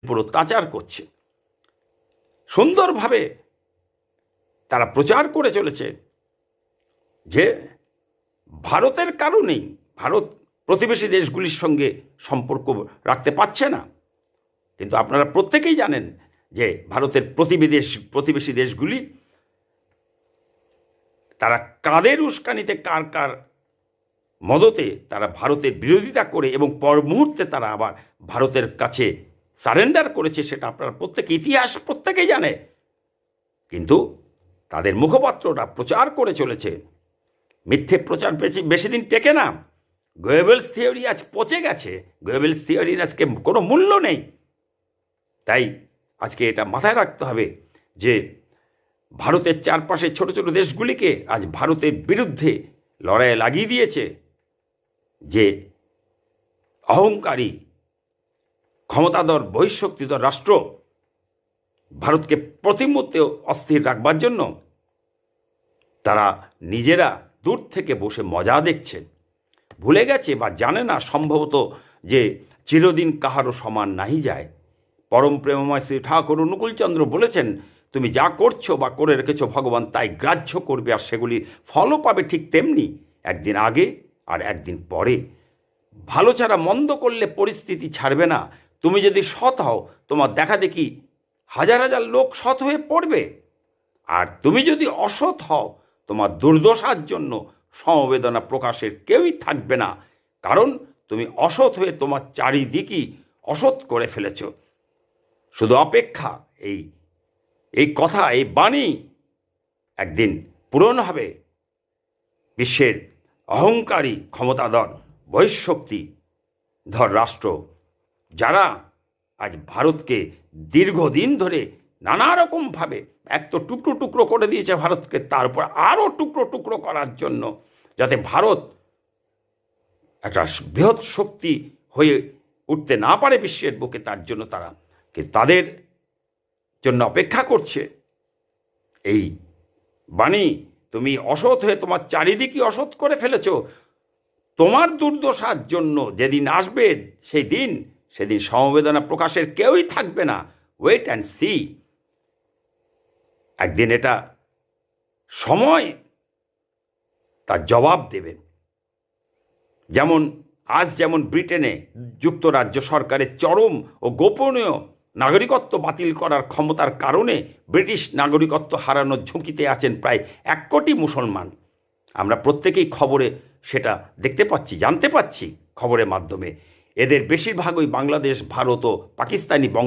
উপর অত্যাচার করছে। সুন্দরভাবে তারা প্রচার করে চলেছে যে ভারতের কারণেই ভারত প্রতিবেশী দেশগুলির সঙ্গে সম্পর্ক রাখতে পারছে না। কিন্তু আপনারা প্রত্যেকেই জানেন যে ভারতের প্রতিবেশী দেশগুলি তারা কাদের উস্কানিতে কার কার মদতে তারা ভারতের বিরোধিতা করে এবং পর মুহূর্তে তারা আবার ভারতের কাছে সারেন্ডার করেছে, সেটা আপনারা ইতিহাস প্রত্যেকেই জানে। কিন্তু তাদের মুখপাত্ররা প্রচার করে চলেছে, মিথ্যে প্রচার বেশি দিন টেকে না। গোয়েবেলস থিওরি আজ পচে গেছে, গোয়েবেলস থিওরির আজকে কোনো মূল্য নেই। তাই আজকে এটা মাথায় রাখতে হবে যে ভারতের চারপাশে ছোট ছোট দেশগুলিকে আজ ভারতের বিরুদ্ধে লড়াইয়ে লাগিয়ে দিয়েছে যে অহংকারী ক্ষমতাধর বহিঃশক্তিধর রাষ্ট্র ভারতকে প্রতি মুহূর্তে অস্থির রাখবার জন্য তারা নিজেরা দূর থেকে বসে মজা দেখছে, ভুলে গেছে বা জানে না সম্ভবত যে চিরদিন কাহারও সমান নাহি যায়। পরম প্রেমময় শ্রী ঠাকুর অনুকূলচন্দ্র বলেছেন, তুমি যা করছো বা করে রেখেছো ভগবান তাই গ্রাহ্য করবে, আর সেগুলির ফলও পাবে ঠিক তেমনি, একদিন আগে আর একদিন পরে। ভালো ছাড়া মন্দ করলে পরিস্থিতি ছাড়বে না। তুমি যদি সৎ হও তোমার দেখা দেখি হাজার হাজার লোক সৎ হয়ে পড়বে, আর তুমি যদি অসৎ হও তোমার দুর্দশার জন্য সমবেদনা প্রকাশের কেউই থাকবে না, কারণ তুমি অসৎ হয়ে তোমার চারিদিকই অসৎ করে ফেলেছ। শুধু অপেক্ষা, এই কথা, এই বাণী একদিন পূরণ হবে। বিশ্বের অহংকারী ক্ষমতাধর বহিঃশক্তিধর রাষ্ট্র যারা আজ ভারতকে দীর্ঘদিন ধরে নানা রকমভাবে এক তো টুকরো টুকরো করে দিয়েছে ভারতকে, তারপর আরও টুকরো টুকরো করার জন্য যাতে ভারত একটা বৃহৎ শক্তি হয়ে উঠতে না পারে বিশ্বের বুকে, তার জন্য তারা তাদের জন্য অপেক্ষা করছে। এই বাণী, তুমি অসৎ হয়ে তোমার চারিদিকই অসৎ করে ফেলেছ, তোমার দুর্দশার জন্য যেদিন আসবে সেদিন সমবেদনা প্রকাশের কেউই থাকবে না। ওয়েট অ্যান্ড সি, একদিন এটা সময় তার জবাব দেবে। যেমন ব্রিটেনে যুক্তরাজ্য সরকারের চরম ও গোপনীয় নাগরিকত্ব বাতিল করার ক্ষমতার কারণে ব্রিটিশ নাগরিকত্ব হারানোর ঝুঁকিতে আছেন প্রায় 1 কোটি মুসলমান। আমরা প্রত্যেকেই খবরে সেটা দেখতে পাচ্ছি, জানতে পাচ্ছি খবরের মাধ্যমে। এদের বেশিরভাগই বাংলাদেশ, ভারত ও পাকিস্তানি বংশ।